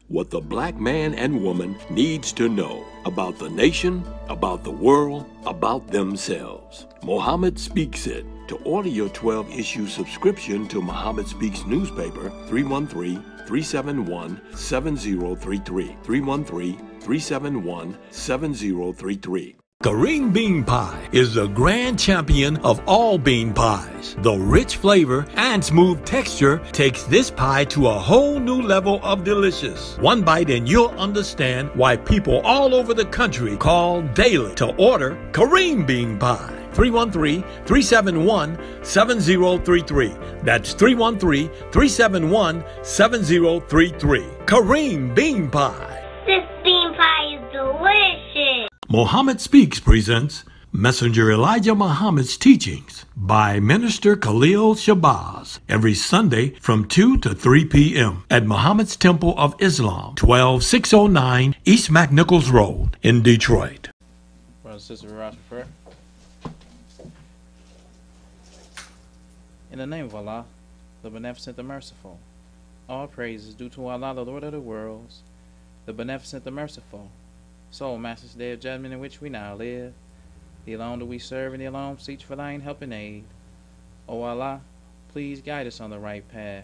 what the black man and woman needs to know about the nation, about the world, about themselves. Muhammad Speaks It. To order your 12-issue subscription to Muhammad Speaks newspaper, 313-371-7033. 313-371-7033. Kareem Bean Pie is the grand champion of all bean pies. The rich flavor and smooth texture takes this pie to a whole new level of delicious. One bite and you'll understand why people all over the country call daily to order Kareem Bean Pie. 313-371-7033. That's 313-371-7033. Kareem Bean Pie. This bean pie is delicious. Muhammad Speaks presents Messenger Elijah Muhammad's Teachings by Minister Khalil Shabazz every Sunday from 2 to 3 p.m. at Muhammad's Temple of Islam, 12609 East McNichols Road in Detroit. Brother and sister, we rise for prayer. In the name of Allah, the Beneficent, the Merciful, all praise is due to Allah, the Lord of the worlds, the Beneficent, the Merciful. So, Master's Day of Judgment in which we now live, the alone do we serve and the alone seek for thine help and aid. O Allah, please guide us on the right path,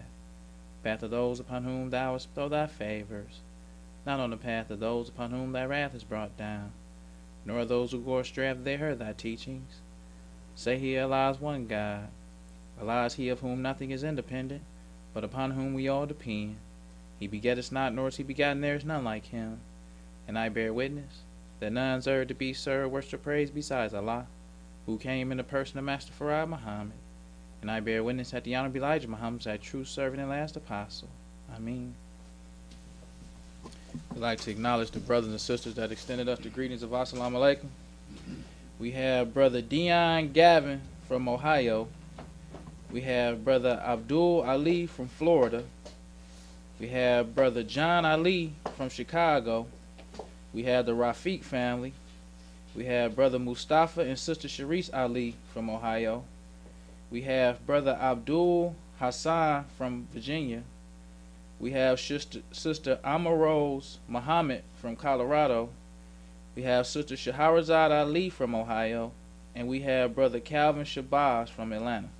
path of those upon whom thou hast bestowed thy favors, not on the path of those upon whom thy wrath is brought down, nor those who go astray after they heard thy teachings. Say he, Allah is one God. Allah is he of whom nothing is independent, but upon whom we all depend. He begetteth not, nor is he begotten, there is none like him. And I bear witness that none deserve to be served, worship, praise besides Allah, who came in the person of Master Farad Muhammad. And I bear witness that the Honorable Elijah Muhammad is thy true servant and last apostle. Ameen. I'd like to acknowledge the brothers and sisters that extended us the greetings of Assalamu Alaikum. We have Brother Dion Gavin from Ohio. We have Brother Abdul Ali from Florida. We have Brother John Ali from Chicago. We have the Rafiq family. We have Brother Mustafa and Sister Sharice Ali from Ohio. We have Brother Abdul Hassan from Virginia. We have Sister Amarose Muhammad from Colorado. We have Sister Shaharazad Ali from Ohio. And we have Brother Calvin Shabazz from Atlanta.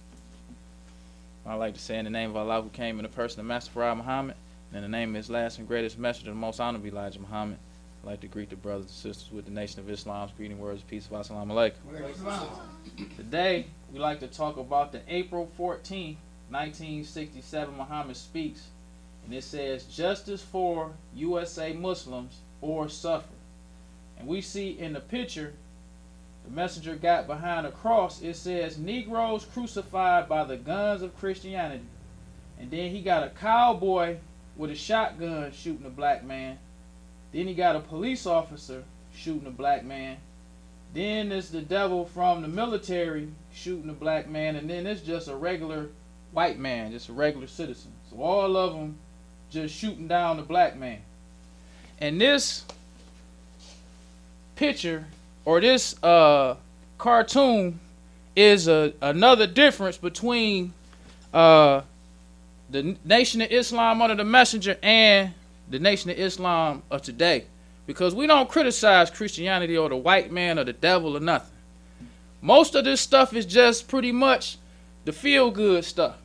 I'd like to say in the name of Allah, who came in the person of Master Farad Muhammad, and in the name of his last and greatest messenger, the most honorable Elijah Muhammad, I'd like to greet the brothers and sisters with the Nation of Islam's greeting words of peace of Assalamu Alaikum. Today, we'd like to talk about the April 14th, 1967 Muhammad Speaks, and it says, Justice for USA Muslims or Suffer. And we see in the picture, the messenger got behind a cross, it says, Negroes crucified by the guns of Christianity. And then he got a cowboy with a shotgun shooting a black man. Then he got a police officer shooting a black man. Then there's the devil from the military shooting a black man. And then it's just a regular white man, just a regular citizen. So all of them just shooting down the black man. And this picture, or this cartoon, is another difference between the Nation of Islam under the messenger and the Nation of Islam of today, because we don't criticize Christianity or the white man or the devil or nothing. Most of this stuff is just pretty much the feel-good stuff.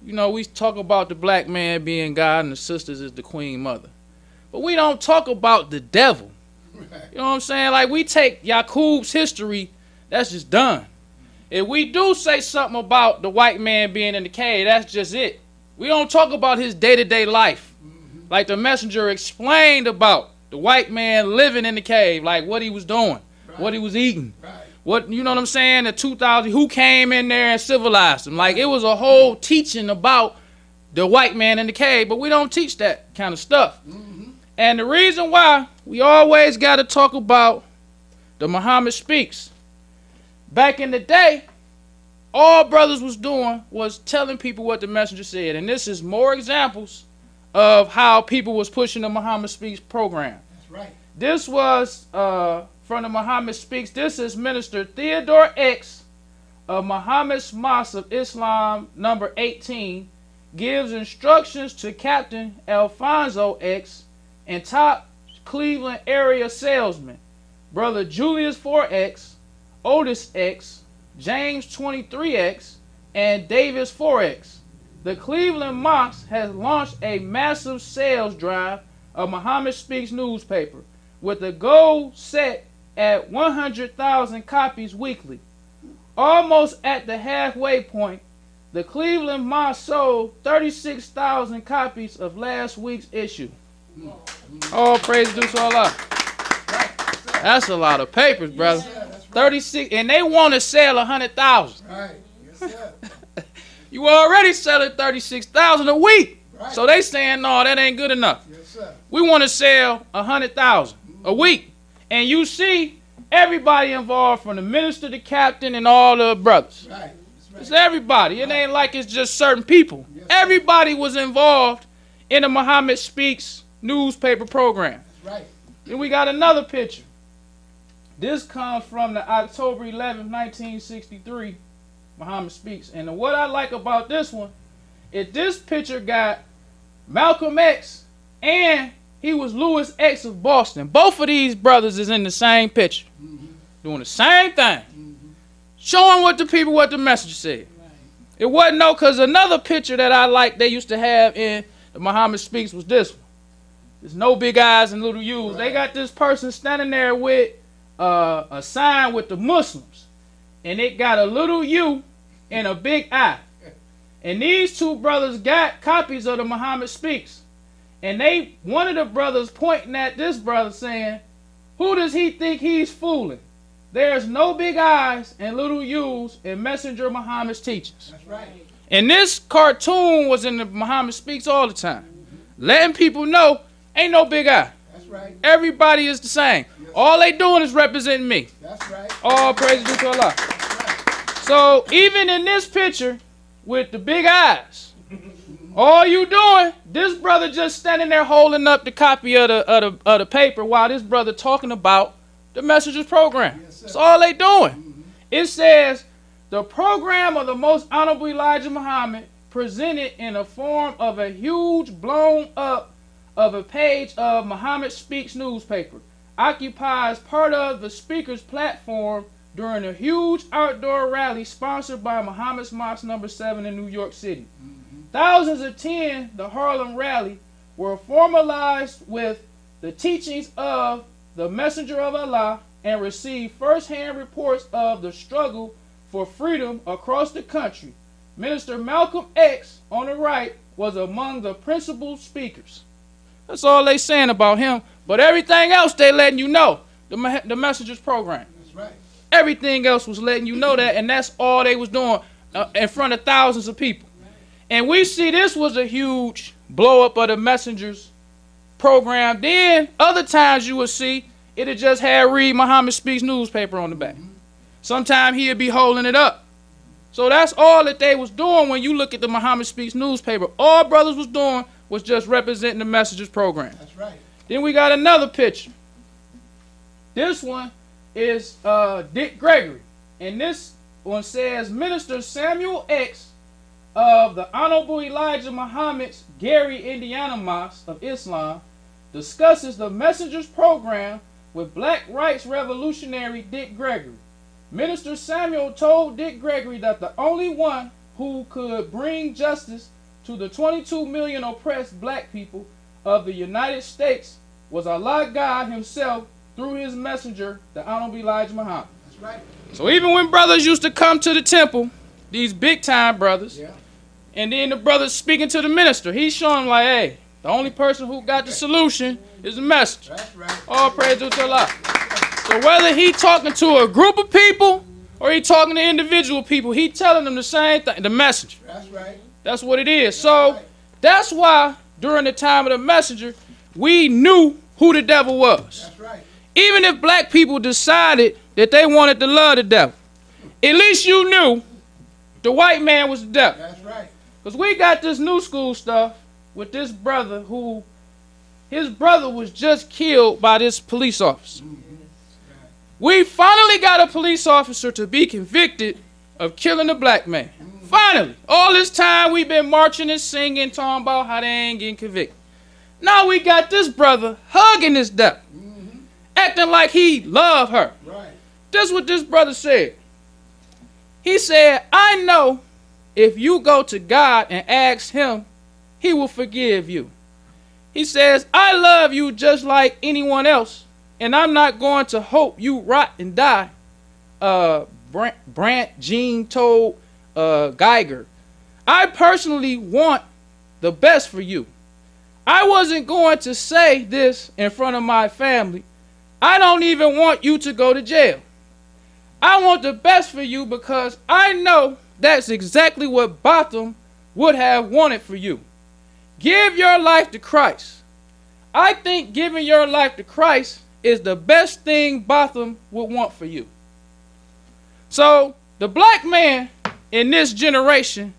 You know, we talk about the black man being God and the sisters is the queen mother, but we don't talk about the devil. You know what I'm saying? Like, we take Yaqub's history, that's just done. If we do say something about the white man being in the cave, that's just it. We don't talk about his day-to-day life. Like the messenger explained about the white man living in the cave, like what he was doing, right, what he was eating, right, what, you know what I'm saying, the 2000, who came in there and civilized him. Like, it was a whole teaching about the white man in the cave, but we don't teach that kind of stuff. And the reason why we always got to talk about the Muhammad Speaks, back in the day, all brothers was doing was telling people what the messenger said. And this is more examples of how people was pushing the Muhammad Speaks program. That's right. This was from the Muhammad Speaks. This is Minister Theodore X of Muhammad's Mosque of Islam number 18 gives instructions to Captain Alfonso X and top Cleveland area salesmen, Brother Julius 4X, Otis X, James 23X, and Davis 4X. The Cleveland Mosque has launched a massive sales drive of Muhammad Speaks newspaper with a goal set at 100,000 copies weekly. Almost at the halfway point, the Cleveland Mosque sold 36,000 copies of last week's issue. All praise due to Allah. That's a lot of papers, brother. 36, and they want to sell 100,000. Right. Yes, sir. You already selling 36,000 a week. Right. So they saying, no, that ain't good enough. Yes, sir. We want to sell 100,000 a week. And you see everybody involved, from the minister, the captain, and all the brothers. Right. That's right. It's everybody. It ain't like it's just certain people. Yes, everybody was involved in the Muhammad Speaks newspaper program. That's right. Then we got another picture. This comes from the October 11, 1963, Muhammad Speaks. And what I like about this one is this picture got Malcolm X, and he was Lewis X of Boston. Both of these brothers is in the same picture, doing the same thing, showing what the people, what the message said. Right. It wasn't because another picture that I like they used to have in the Muhammad Speaks was this one. There's no big eyes and little U's. Right. They got this person standing there with a sign with the Muslims, and it got a little U and a big I. And these two brothers got copies of the Muhammad Speaks. And one of the brothers pointing at this brother saying, who does he think he's fooling? There's no big I's and little U's in Messenger Muhammad's teachings. That's right. And this cartoon was in the Muhammad Speaks all the time, letting people know ain't no big I. That's right. Everybody is the same. Yes. All they doing is representing me. That's right. All praise due to Allah. Right. So even in this picture with the big eyes, all you doing, this brother just standing there holding up the copy of the paper while this brother talking about the Messages program. Yes, that's all they doing. It says, the program of the Most Honorable Elijah Muhammad, presented in the form of a huge blown up of a page of Muhammad Speaks newspaper, occupies part of the speaker's platform during a huge outdoor rally sponsored by Muhammad's Mosque No. 7 in New York City. Thousands attend the Harlem rally, were formalized with the teachings of the Messenger of Allah, and received first-hand reports of the struggle for freedom across the country. Minister Malcolm X, on the right, was among the principal speakers. That's all they saying about him. But everything else they letting you know, the Messages program. That's right. Everything else was letting you know that, and that's all they was doing in front of thousands of people. And we see this was a huge blow up of the Messengers program. Then other times you would see it'd just have read Muhammad Speaks newspaper on the back. Sometimes he'd be holding it up. So that's all that they was doing when you look at the Muhammad Speaks newspaper. All brothers was doing was just representing the Messages program. That's right. Then we got another picture. This one is Dick Gregory. And this one says, Minister Samuel X of the Honorable Elijah Muhammad's Gary, Indiana Mosque of Islam discusses the Messengers program with Black Rights Revolutionary Dick Gregory. Minister Samuel told Dick Gregory that the only one who could bring justice to the 22 million oppressed black people of the United States was Allah God himself through his messenger, the Honorable Elijah Muhammad. That's right. So even when brothers used to come to the temple, these big time brothers, yeah, and then the brothers speaking to the minister, he's showing them like, hey, the only person who got the solution is the messenger. That's right. All praise to Allah. So whether he talking to a group of people or he talking to individual people, he telling them the same thing, the messenger. That's right. That's what it is. So that's why during the time of the messenger, we knew who the devil was. That's right. Even if black people decided that they wanted to love the devil, at least you knew the white man was the devil. That's right. Because we got this new school stuff with this brother who, his brother was just killed by this police officer. We finally got a police officer to be convicted of killing a black man. Finally. All this time we've been marching and singing, talking about how they ain't getting convicted. Now we got this brother hugging his devil, acting like he loved her. Right. This is what this brother said. He said, I know if you go to God and ask him, he will forgive you. He says, I love you just like anyone else, and I'm not going to hope you rot and die. Brant Jean told Geiger, I personally want the best for you. I wasn't going to say this in front of my family. I don't even want you to go to jail. I want the best for you because I know that's exactly what Botham would have wanted for you. Give your life to Christ. I think giving your life to Christ is the best thing Botham would want for you. So the black man in this generation,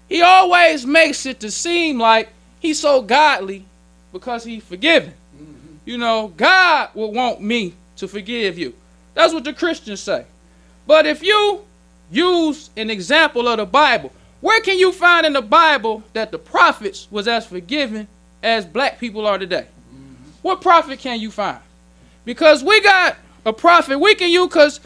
he always makes it to seem like he's so godly because he's forgiven. You know, God will want me to forgive you. That's what the Christians say. But if you use an example of the Bible, where can you find in the Bible that the prophets was as forgiving as black people are today? What prophet can you find? Because we got a prophet we can use, because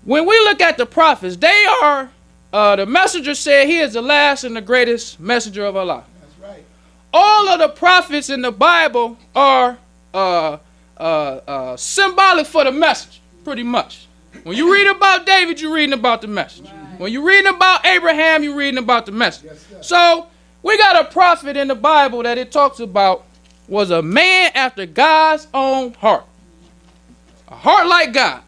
when we look at the prophets, they are, the messenger said he is the last and the greatest messenger of Allah. That's right. All of the prophets in the Bible are symbolic for the message, pretty much. When you read about David, you're reading about the message. Right. When you're reading about Abraham, you're reading about the message. Yes, so we got a prophet in the Bible that it talks about was a man after God's own heart. A heart like God.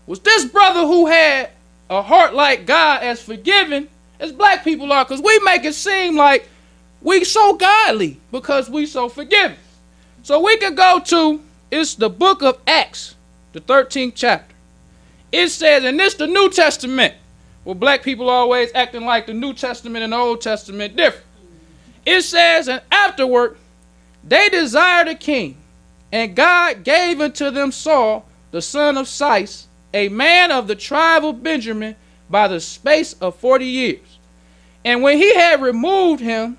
Was this brother who had a heart like God as forgiving as black people are? Because we make it seem like we so godly because we so forgiving. So we could go to, it's the book of Acts, the 13th chapter. It says, and this the New Testament, where black people are always acting like the New Testament and the Old Testament different. It says, and afterward they desired a king, and God gave unto them Saul, the son of Cis, a man of the tribe of Benjamin, by the space of 40 years. And when he had removed him,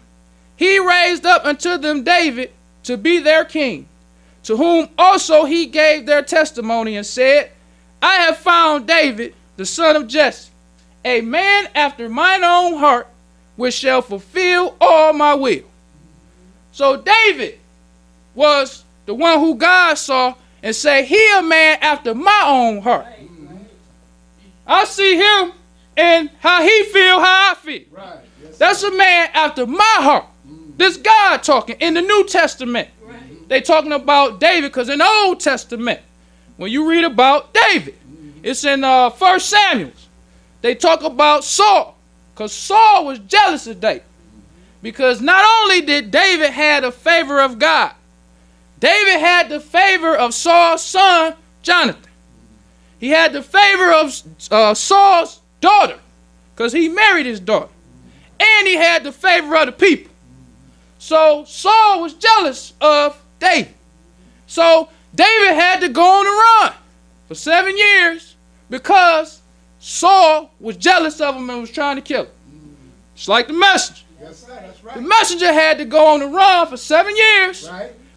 he raised up unto them David to be their king, to whom also he gave their testimony and said, I have found David, the son of Jesse, a man after mine own heart, which shall fulfill all my will. So David was the one who God saw and say, he a man after my own heart. I see him and how he feel, how I feel. Right. Yes, that's a man after my heart. This God talking in the New Testament. Right. They talking about David because in the Old Testament, when you read about David, it's in 1 Samuel. They talk about Saul because Saul was jealous of David. Because not only did David have the favor of God, David had the favor of Saul's son, Jonathan. He had the favor of Saul's daughter because he married his daughter. And he had the favor of the people. So Saul was jealous of David. So David had to go on the run for 7 years because Saul was jealous of him and was trying to kill him. Just like the messenger. Yes, sir, that's right. The messenger had to go on the run for 7 years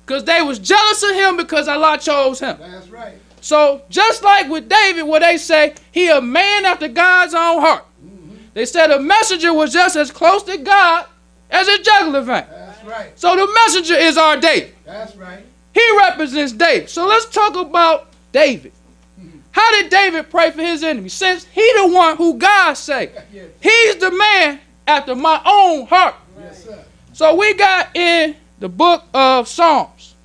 because they was jealous of him because Allah chose him. That's right. So just like with David, where they say he a man after God's own heart. They said a messenger was just as close to God as a jugular vein. That's right. So the messenger is our David. That's right. He represents David. So let's talk about David. How did David pray for his enemies? Since he the one who God say, he's the man after my own heart. Yes, sir. So we got in the book of Psalms.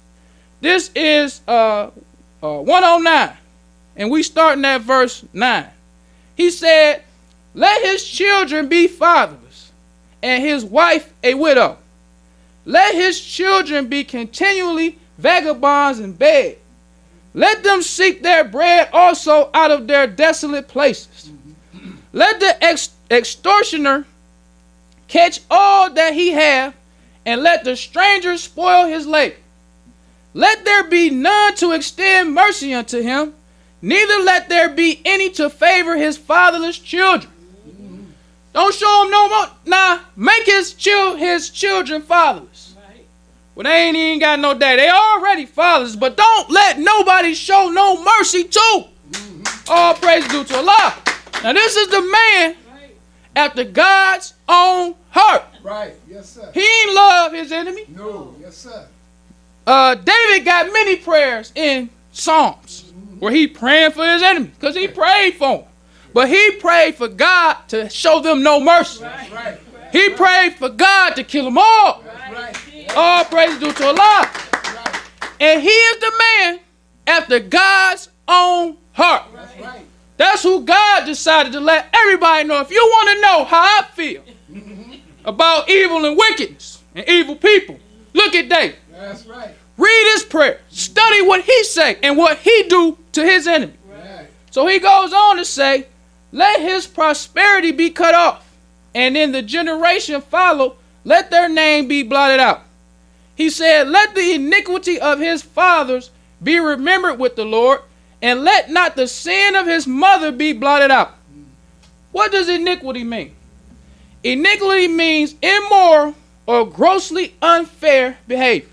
This is 109. And we starting at verse 9. He said, let his children be fatherless, and his wife a widow. Let his children be continually vagabonds in bed. Let them seek their bread also out of their desolate places. Let the extortioner catch all that he hath, and let the stranger spoil his labor. Let there be none to extend mercy unto him, neither let there be any to favor his fatherless children. Don't show him no more. Now, make his children fatherless. Well, they ain't even got no daddy. They already fathers, but don't let nobody show no mercy to. All praise due to Allah. Now this is the man after God's own heart. Right. Yes, sir. He ain't love his enemy. No. Yes, sir. David got many prayers in Psalms where he praying for his enemy because he prayed for them. But he prayed for God to show them no mercy. Right. He prayed for God to kill them all. Right. All praise due to Allah. And he is the man after God's own heart. That's right. That's who God decided to let everybody know. If you want to know how I feel about evil and wickedness and evil people, look at David. That's right. Read his prayer. Study what he say and what he do to his enemy. Right. So he goes on to say, let his prosperity be cut off, and in the generation follow, let their name be blotted out. He said, let the iniquity of his fathers be remembered with the Lord, and let not the sin of his mother be blotted out. What does iniquity mean? Iniquity means immoral or grossly unfair behavior.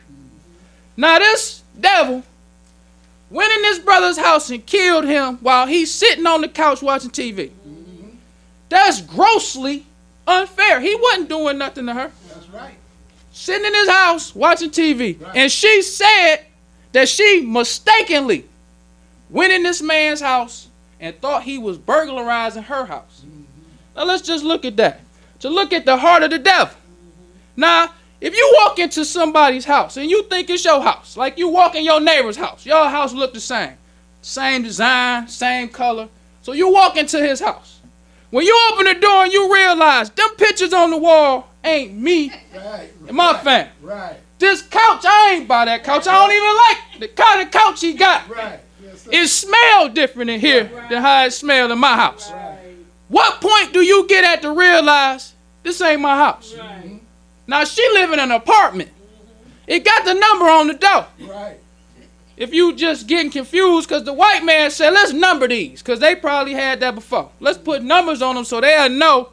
Now this devil went in his brother's house and killed him while he's sitting on the couch watching TV. That's grossly unfair. He wasn't doing nothing to her. That's right. Sitting in his house watching TV. Right. And she said that she mistakenly went in this man's house and thought he was burglarizing her house. Now let's just look at that. To look at the heart of the devil. Now, if you walk into somebody's house and you think it's your house, like you walk in your neighbor's house, your house look the same. Same design, same color. So you walk into his house. When you open the door and you realize them pictures on the wall ain't me and my family. Right. This couch, I ain't buy that couch. I don't even like the kind of couch he got. Right. Yes, sir. It smells different in here than how it smells in my house. What point do you get at to realize this ain't my house? Now she live in an apartment. It got the number on the door. Right. If you just getting confused because the white man said, let's number these, because they probably had that before. Let's put numbers on them so they'll know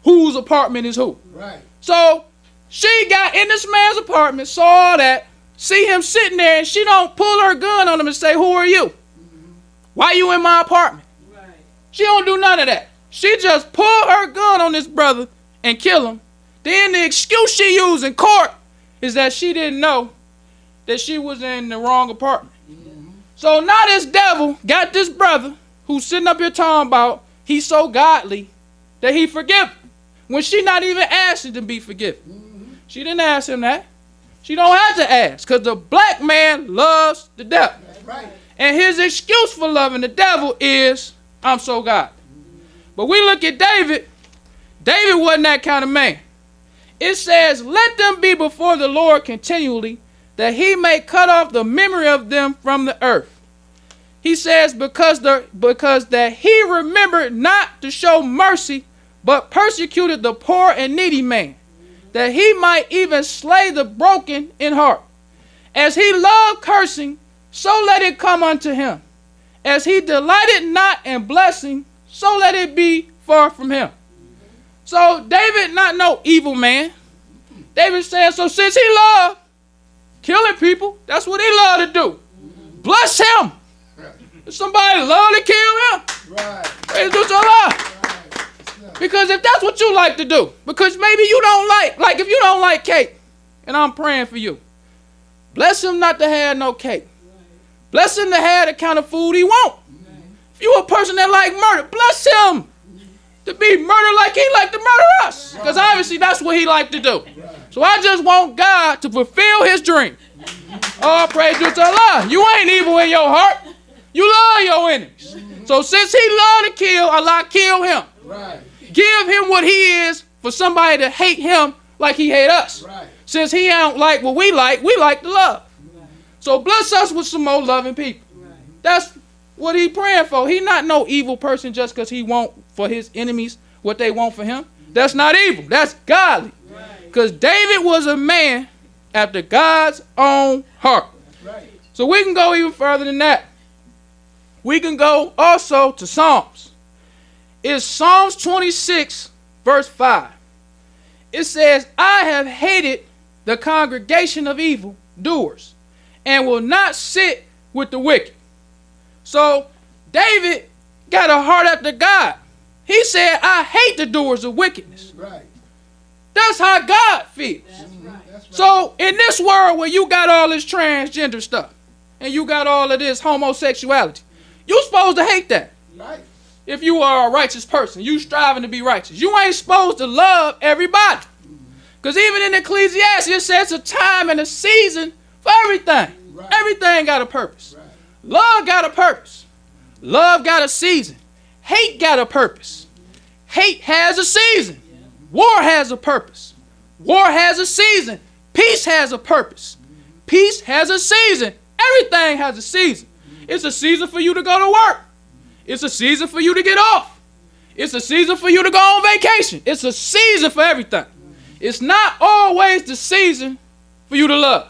whose apartment is who. Right. So she got in this man's apartment, saw that, see him sitting there, and she don't pull her gun on him and say, who are you? Why you in my apartment? Right. She don't do none of that. She just pull her gun on this brother and kill him. Then the excuse she used in court is that she didn't know that she was in the wrong apartment. So now this devil got this brother who's sitting up here talking about he's so godly that he forgive him, when she not even asking to be forgiven. She didn't ask him that. She don't have to ask, because the black man loves the devil. Right. And his excuse for loving the devil is, I'm so godly. But we look at David. David wasn't that kind of man. It says, let them be before the Lord continually, that he may cut off the memory of them from the earth. He says, because that he remembered not to show mercy, but persecuted the poor and needy man, that he might even slay the broken in heart. As he loved cursing, so let it come unto him. As he delighted not in blessing, so let it be far from him. So David not no evil man. David said, so since he loved killing people, that's what he loved to do. Bless him. If somebody love to kill him, Right. praise be to Allah. Right. Because if that's what you like to do, because maybe you don't like if you don't like cake, and I'm praying for you, bless him not to have no cake. Bless him to have the kind of food he want. If you a person that like murder, bless him to be murdered like he like to murder us. Because obviously that's what he like to do. So I just want God to fulfill his dream. All praise to Allah. You ain't evil in your heart. You love your enemies. So since he loved to kill, Allah kill him. Right. Give him what he is for somebody to hate him like he hate us. Right. Since he don't like what we like to love. So bless us with some more loving people. That's what he praying for. He not no evil person just because he want for his enemies what they want for him. That's not evil. That's godly. Because David was a man after God's own heart. Right. So we can go even further than that. We can go also to Psalms. It's Psalms 26, verse 5. It says, I have hated the congregation of evil doers, and will not sit with the wicked. So David got a heart after God. He said, I hate the doers of wickedness. Right. That's how God feels. That's right. So in this world where you got all this transgender stuff and you got all of this homosexuality, you're supposed to hate that. Right. If you are a righteous person, you striving to be righteous. You ain't supposed to love everybody. Because even in Ecclesiastes, it says a time and a season for everything. Right. Everything got a purpose. Right. Love got a purpose. Love got a season. Hate got a purpose. Hate has a season. War has a purpose. War has a season. Peace has a purpose. Peace has a season. Everything has a season. It's a season for you to go to work. It's a season for you to get off. It's a season for you to go on vacation. It's a season for everything. It's not always the season for you to love.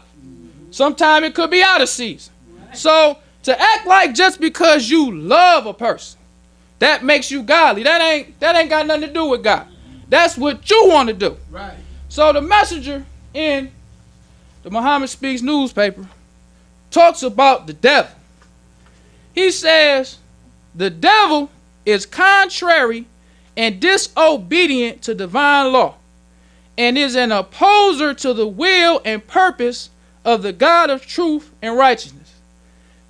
Sometimes it could be out of season. So to act like just because you love a person, that makes you godly. That ain't got nothing to do with God. That's what you want to do. Right. So the messenger in the Muhammad Speaks newspaper talks about the devil. He says the devil is contrary and disobedient to divine law and is an opposer to the will and purpose of the God of truth and righteousness.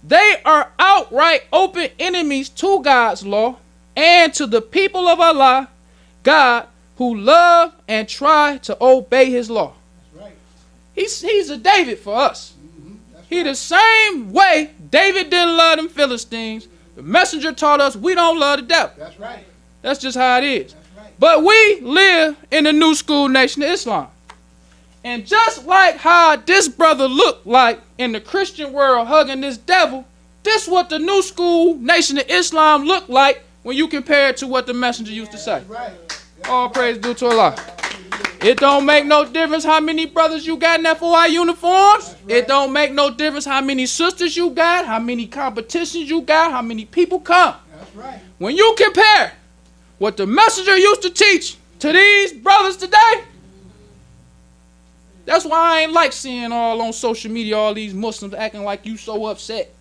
They are outright open enemies to God's law and to the people of Allah, God, who love and try to obey his law. That's right. He's a David for us. That's He the same way David didn't love them Philistines. The messenger taught us we don't love the devil. That's right. That's just how it is. That's right. But we live in the new school nation of Islam. And just like how this brother looked like in the Christian world hugging this devil, this what the new school nation of Islam looked like when you compare it to what the messenger used to say. That's right. All praise due to Allah. It don't make no difference how many brothers you got in FOI uniforms. Right. It don't make no difference how many sisters you got, how many competitions you got, how many people come. That's right. When you compare what the messenger used to teach to these brothers today, that's why I ain't like seeing all on social media all these Muslims acting like you so upset.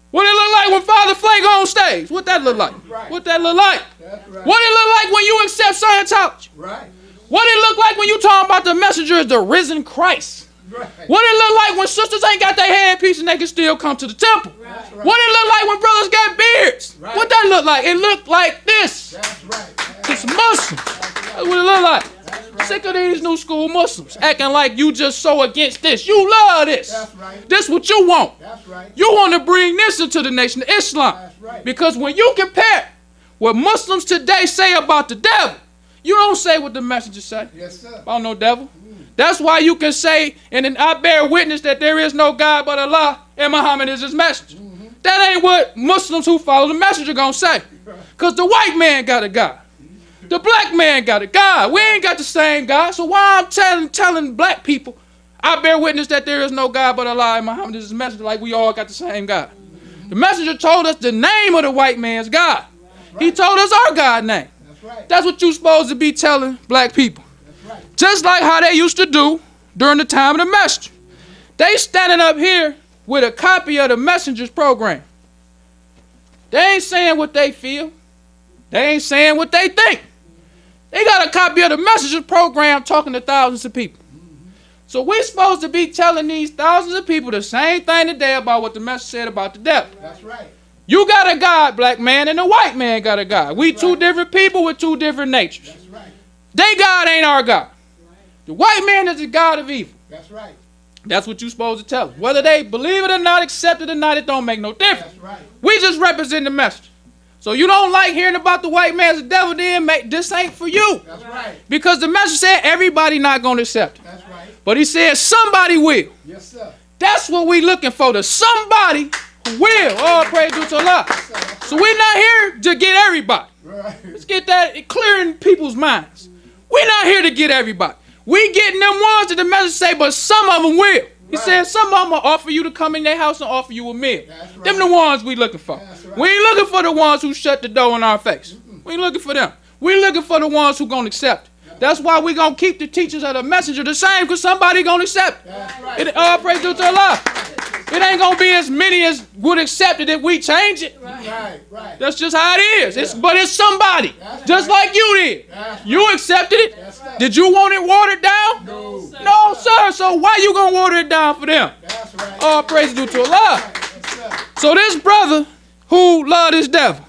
What it look like when Father Flay go on stage? What that look like? Right. What that look like? That's right. What it look like when you accept Scientology? Right. What it look like when you talking about the messenger as the risen Christ? Right. What it look like when sisters ain't got their headpiece and they can still come to the temple? That's right. What it look like when brothers got beards? Right. What that look like? It look like this. That's right. It's Muslim. That's what it look like. Sick of these new school Muslims acting like you just so against this. You love this. That's right. This what you want. That's right. You want to bring this into the nation of Islam. That's right. Because when you compare what Muslims today say about the devil, you don't say what the messenger say Yes, sir. about no devil. That's why you can say, and then I bear witness that there is no God but Allah and Muhammad is his messenger. That ain't what Muslims who follow the messenger gonna say. Because the white man got a God. The black man got a God. We ain't got the same God. So why I'm telling black people, I bear witness that there is no God but Allah and Muhammad is his messenger, like we all got the same God. The messenger told us the name of the white man's God. He told us our God name. That's right. That's what you're supposed to be telling black people. That's right. Just like how they used to do during the time of the messenger. They standing up here with a copy of the messenger's program. They ain't saying what they feel. They ain't saying what they think. They got a copy of the messenger's program talking to thousands of people. So we're supposed to be telling these thousands of people the same thing today about what the messenger said about the devil. That's right. You got a God, black man, and the white man got a God. We two right. different people with two different natures. That's right. They God ain't our God. The white man is the God of evil. That's right. That's what you're supposed to tell them. Whether they believe it or not, accept it or not, it don't make no difference. That's right. We just represent the message. So you don't like hearing about the white man as the devil, then this ain't for you. That's right. Because the message said everybody not going to accept it. That's right. But he said somebody will. Yes, sir. That's what we looking for, the somebody who will. All praise due to Allah. So we're not here to get everybody. Right. Let's get that clear in people's minds. We're not here to get everybody. We getting them ones that the message say, but some of them will. He said some of them will offer you to come in their house and offer you a meal. That's right. Them the ones we looking for. That's right. We ain't looking for the ones who shut the door in our face. We ain't looking for them. We looking for the ones who gonna accept it. That's why we going to keep the teachings of the messenger the same, because somebody going to accept it. That's right. All praise to Allah. It ain't going to be as many as would accept it if we change it. Right, right. That's just how it is. But it's somebody, just like you did. You accepted it. Did you want it watered down? No. No, sir. So why you going to water it down for them? That's right. All praise due to Allah. Yes, sir. So this brother who loved his devil,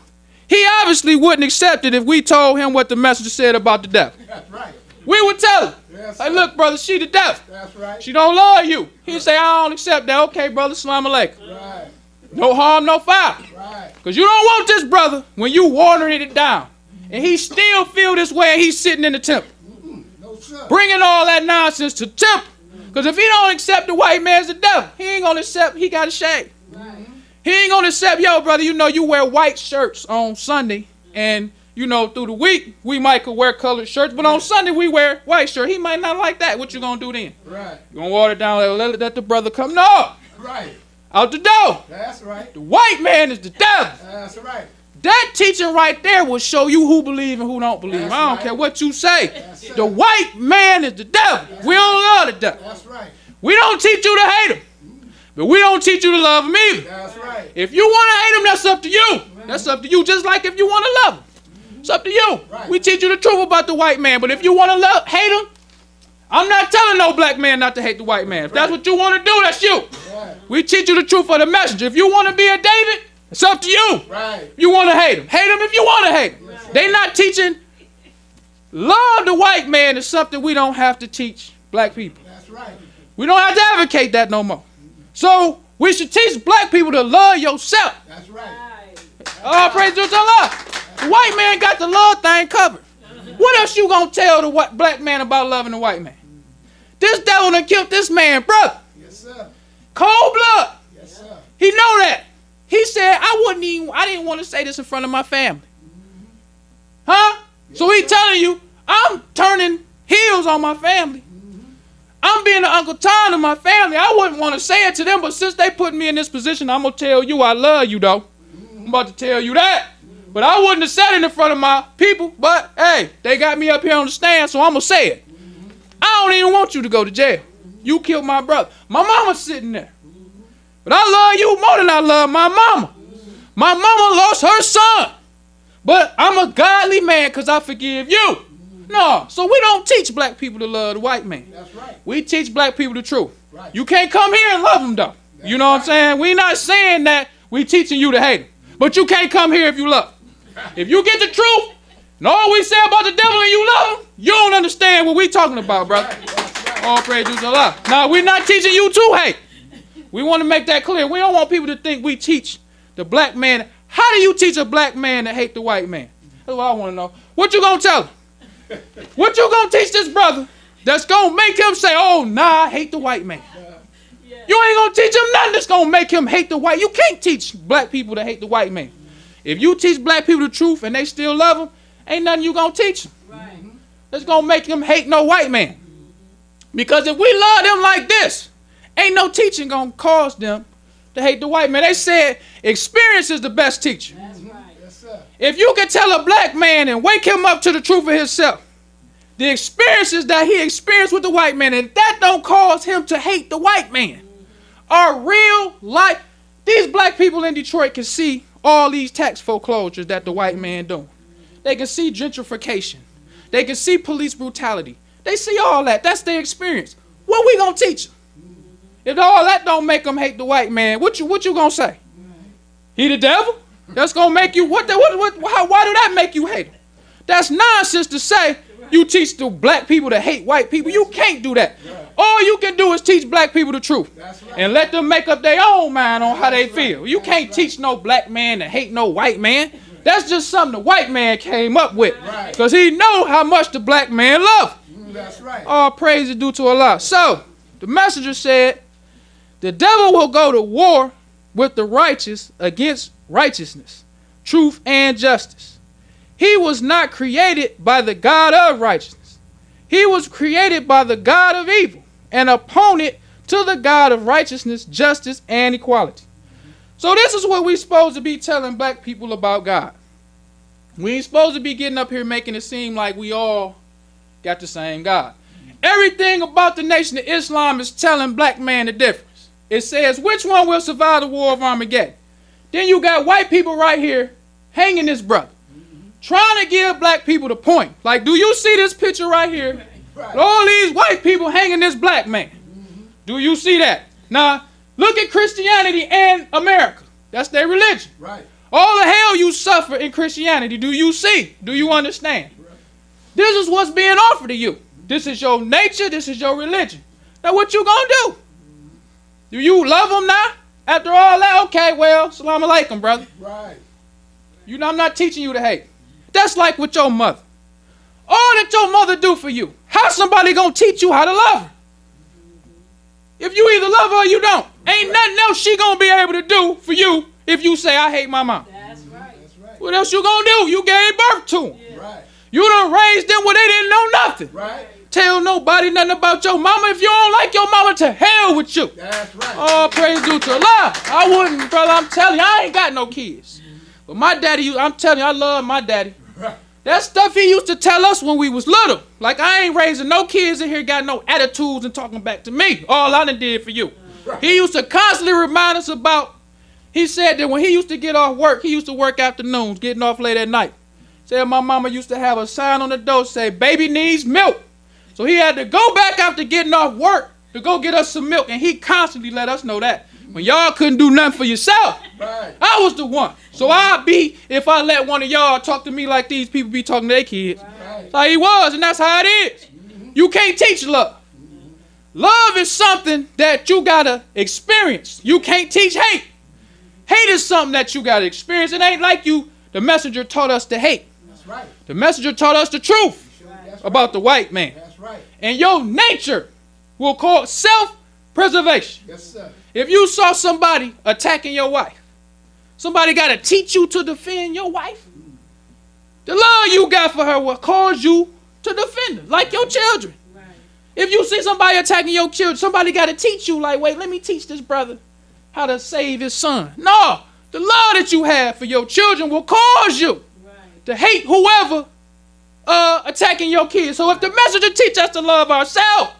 he obviously wouldn't accept it if we told him what the messenger said about the devil. That's right. We would tell him, Yes, hey, sir. look, brother, she the devil. That's right. She don't love you. He'd say, I don't accept that. Okay, brother, salam alaikum. Right, No harm, no foul. right. Because you don't want this brother when you watering it down. And he still feel this way and he's sitting in the temple. No, sir. Bringing all that nonsense to temple. Because if he don't accept the white man's the devil, he ain't going to accept, he got a shame. He ain't going to accept, yo, brother, you know, you wear white shirts on Sunday. And, you know, through the week, we might could wear colored shirts. But on Sunday, we wear white shirt. He might not like that. What you going to do then? Right, You going to water it down, let the brother come? No. right. Out the door. That's right. The white man is the devil. That's right. That teaching right there will show you who believe and who don't believe. That's I don't right. care what you say. Yes, sir. The white man is the devil. We don't love the devil. That's right. We don't teach you to hate him. But we don't teach you to love him either. That's right. If you want to hate him, that's up to you. That's up to you, just like if you want to love him. It's up to you. Right. We teach you the truth about the white man. But if you want to hate him, I'm not telling no black man not to hate the white man. If that's what you want to do, that's you. Right. We teach you the truth of the messenger. If you want to be a David, it's up to you. Right. If you want to hate him. Hate him if you want to hate him. They not teaching love the white man is something we don't have to teach black people. That's right. We don't have to advocate that no more. So we should teach black people to love yourself. That's right. All praise to Allah. The white man got the love thing covered. What else you gonna tell the black man about loving the white man? This devil done killed this man, brother. Yes, sir. Cold blood. Yes, sir. He know that. He said, I didn't want to say this in front of my family. Huh? So he telling you, I'm turning heels on my family. I'm being an Uncle Tom to my family. I wouldn't want to say it to them, but since they put me in this position, I'm going to tell you I love you, though. I'm about to tell you that. But I wouldn't have said it in front of my people. But, hey, they got me up here on the stand, so I'm going to say it. I don't even want you to go to jail. You killed my brother. My mama's sitting there. But I love you more than I love my mama. My mama lost her son. But I'm a godly man because I forgive you. No, so we don't teach black people to love the white man. That's right. We teach black people the truth. Right. You can't come here and love them, though. You know what I'm saying? We not saying that we teaching you to hate them. But you can't come here if you love them. If you get the truth, and all we say about the devil and you love him, you don't understand what we talking about, brother. All praise to Allah. Now, we're not teaching you to hate. We want to make that clear. We don't want people to think we teach the black man. How do you teach a black man to hate the white man? That's what I want to know. What you going to tell him? What you going to teach this brother that's going to make him say, oh, nah, I hate the white man? You ain't going to teach him nothing that's going to make him hate the white. You can't teach black people to hate the white man. If you teach black people the truth and they still love him, ain't nothing you going to teach them. Right. That's going to make them hate no white man. Because if we love them like this, ain't no teaching going to cause them to hate the white man. They said experience is the best teacher. That's right. Yes, sir. If you can tell a black man and wake him up to the truth of himself, the experiences that he experienced with the white man, and that don't cause him to hate the white man, are real life. These black people in Detroit can see all these tax foreclosures that the white man doing. They can see gentrification. They can see police brutality. They see all that. That's their experience. What we gonna teach them? If all that don't make them hate the white man, what you gonna say? He the devil? That's gonna make you why do that make you hate him? That's nonsense to say you teach the black people to hate white people. You can't do that. All you can do is teach black people the truth and let them make up their own mind on how they feel. You can't teach no black man to hate no white man. That's just something the white man came up with because he know how much the black man love. That's right. All praise is due to Allah. So the messenger said, the devil will go to war with the righteous against righteousness, truth, and justice. He was not created by the God of righteousness. He was created by the God of evil, an opponent to the God of righteousness, justice, and equality. So this is what we're supposed to be telling black people about God. We ain't supposed to be getting up here making it seem like we all got the same God. Everything about the Nation of Islam is telling black man the difference. It says, which one will survive the war of Armageddon? Then you got white people right here hanging this brother, trying to give black people the point. Like, do you see this picture right here? Right. All these white people hanging this black man. Do you see that? Now, look at Christianity and America. That's their religion. Right. All the hell you suffer in Christianity, do you see? Do you understand? Right. This is what's being offered to you. This is your nature. This is your religion. Now, what you gonna do? Do you love them now? After all that, okay, well, salam alaikum, brother. Right. You know, I'm not teaching you to hate. That's like with your mother. All that your mother do for you, how somebody gonna teach you how to love her? If you either love her or you don't, ain't nothing else she gonna be able to do for you if you say, I hate my mom. That's right. What else you gonna do? You gave birth to them. Yeah. Right. You done raised them where they didn't know nothing. Right. Tell nobody nothing about your mama. If you don't like your mama, to hell with you. That's right. Oh, praise due to Allah. I wouldn't, brother, I'm telling you, I ain't got no kids. But my daddy, I'm telling you, I love my daddy. Right. That stuff he used to tell us when we was little. Like, I ain't raising no kids in here got no attitudes and talking back to me. All I done did for you. Right. He used to constantly remind us about, he said that when he used to get off work, he used to work afternoons, getting off late at night. Said my mama used to have a sign on the door say, baby needs milk. So he had to go back after getting off work to go get us some milk. And he constantly let us know that. When y'all couldn't do nothing for yourself, right. I was the one. So I'd be, if I let one of y'all talk to me like these people be talking to their kids. Right. That's how he was, and that's how it is. You can't teach love. Love is something that you gotta experience. You can't teach hate. Hate is something that you gotta experience. It ain't like the messenger taught us to hate. That's right. The messenger taught us the truth about the white man. That's right. And your nature will call self-preservation. Yes, sir. If you saw somebody attacking your wife, somebody got to teach you to defend your wife. The love you got for her will cause you to defend her, like your children. Right. If you see somebody attacking your children, somebody got to teach you, like, wait, let me teach this brother how to save his son. No, the love that you have for your children will cause you to hate whoever attacking your kids. So if the messenger teach us to love ourselves,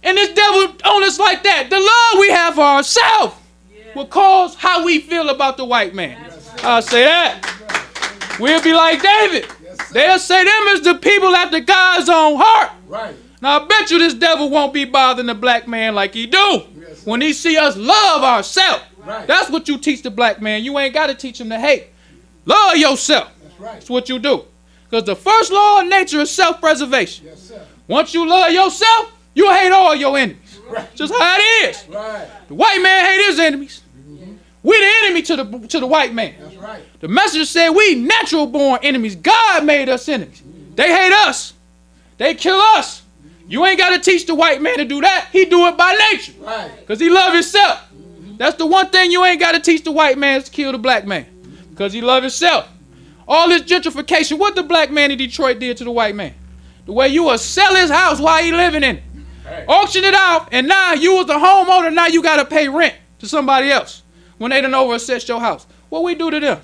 and this devil on us like that, the love we have for ourselves will cause how we feel about the white man. I'll say that. We'll be like David. They'll say them is the people after God's own heart. Right. Now I bet you this devil won't be bothering the black man like he do when he see us love ourselves. Right. That's what you teach the black man. You ain't got to teach him to hate. Love yourself. That's right. That's what you do. Because the first law of nature is self-preservation. Yes, sir. Once you love yourself, you hate all your enemies. Right. Just how it is. Right. The white man hate his enemies. We the enemy to the white man. That's right. The messenger said we natural born enemies. God made us enemies. They hate us. They kill us. You ain't got to teach the white man to do that. He do it by nature. Right. Because he love himself. That's the one thing you ain't got to teach the white man is to kill the black man. Because he love himself. All this gentrification, what the black man in Detroit did to the white man. The way you will sell his house while he living in it. Hey. Auction it out, and now you was the homeowner, now you got to pay rent to somebody else when they done over-assessed your house. What we do to them?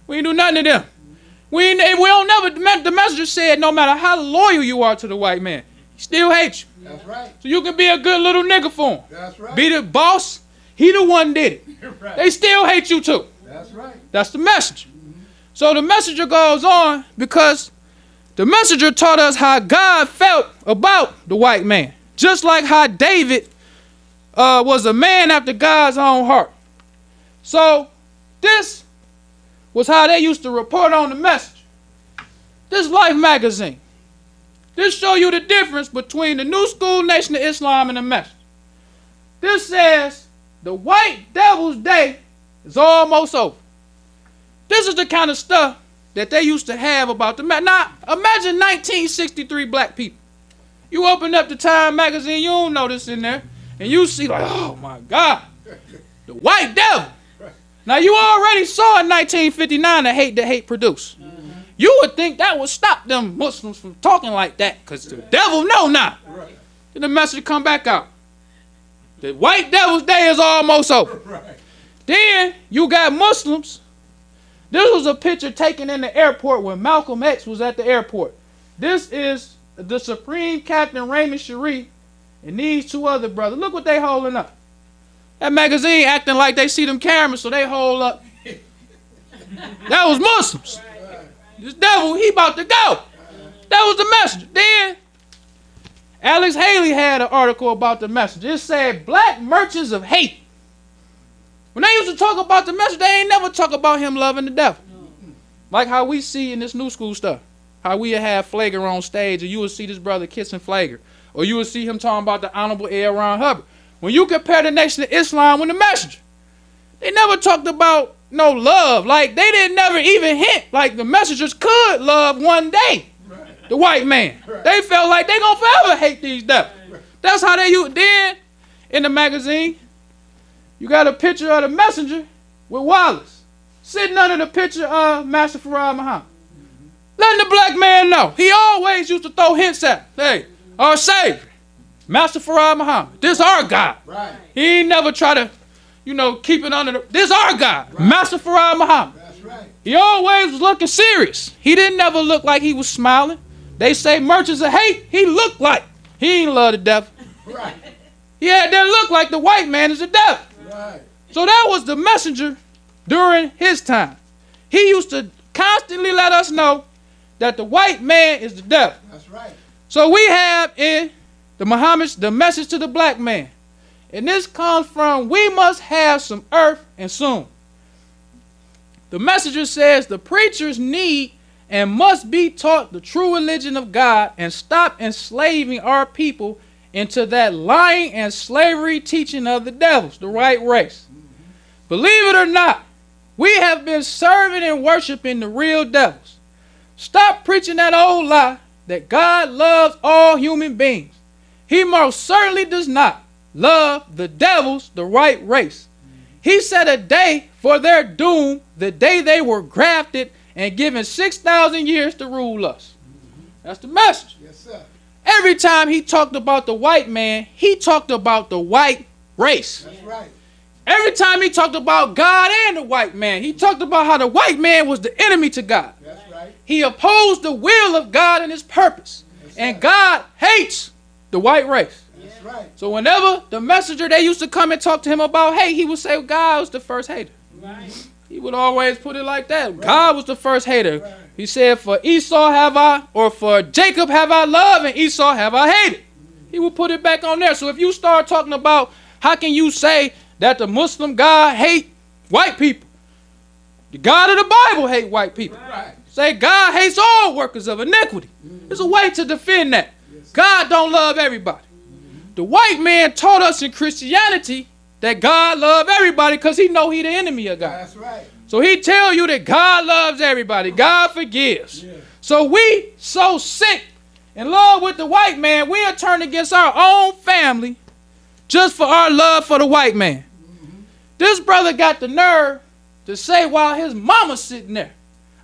We ain't do nothing to them. We don't never, the messenger said no matter how loyal you are to the white man, he still hates you. That's right. So you can be a good little nigga for him. That's right. Be the boss, he the one did it. Right. They still hate you too. That's right. That's the messenger. So the messenger goes on because the messenger taught us how God felt about the white man. Just like how David was a man after God's own heart. So this was how they used to report on the message. This Life magazine. This show you the difference between the New School Nation of Islam and the message. This says the white devil's day is almost over. This is the kind of stuff that they used to have about the message. Now, imagine 1963 black people. You open up the Time magazine, you don't know this in there, and you see like, oh my God, the white devil. Now you already saw in 1959 the hate produced. You would think that would stop them Muslims from talking like that, because the devil know now. Then the message come back out. The white devil's day is almost over. Then you got Muslims. This was a picture taken in the airport when Malcolm X was at the airport. This is the Supreme Captain Raymond Sharif and these two other brothers, look what they holding up. That magazine acting like they see them cameras, so they hold up. That was Muslims. This devil, he about to go. That was the messenger. Then Alex Haley had an article about the messenger. It said, black merchants of hate. When they used to talk about the messenger, they ain't never talk about him loving the devil. Like how we see in this new school stuff. How we have Flager on stage, and you will see this brother kissing Flager. Or you will see him talking about the Honorable L. Ron Hubbard. When you compare the Nation of Islam with the messenger, they never talked about no love. Like, they didn't never even hint like the messengers could love one day. The white man. They felt like they gonna forever hate these devils. That's how they use. Then, in the magazine, you got a picture of the messenger with Wallace sitting under the picture of Master Farad Muhammad. Letting the black man know. He always used to throw hints at, hey, our Savior, Master Farad Muhammad. This our God. Right. He ain't never try to, keep it under the, this our God, right. Master Farad Muhammad. That's right. He always was looking serious. He didn't never look like he was smiling. They say merchants of hate, he looked like he ain't love the devil. Right. He had that look like the white man is the devil. Right. So that was the messenger during his time. He used to constantly let us know that the white man is the devil. That's right. So we have in the Muhammad's the message to the black man. And this comes from, we must have some earth and soon. The messenger says the preachers need and must be taught the true religion of God and stop enslaving our people into that lying and slavery teaching of the devils, the white race. Believe it or not, we have been serving and worshiping the real devils. Stop preaching that old lie that God loves all human beings. He most certainly does not love the devils, the white race. He set a day for their doom, the day they were grafted and given 6,000 years to rule us. That's the message. Yes, sir. Every time he talked about the white man, he talked about the white race. That's right. Every time he talked about God and the white man, he talked about how the white man was the enemy to God. That's right. He opposed the will of God and his purpose. And God hates the white race. That's right. So whenever the messenger, they used to come and talk to him about hate, he would say God was the first hater. Right. He would always put it like that. Right. God was the first hater. Right. He said, for Esau have I, or for Jacob have I loved, and Esau have I hated. He would put it back on there. So if you start talking about how can you say that the Muslim God hate white people? The God of the Bible hate white people. Right. Say God hates all workers of iniquity. There's a way to defend that. God don't love everybody. The white man taught us in Christianity that God loves everybody because he know he the enemy of God. That's right. So he tell you that God loves everybody. God forgives. Yeah. So we so sick in love with the white man, we'll turn against our own family just for our love for the white man. This brother got the nerve to say while his mama's sitting there,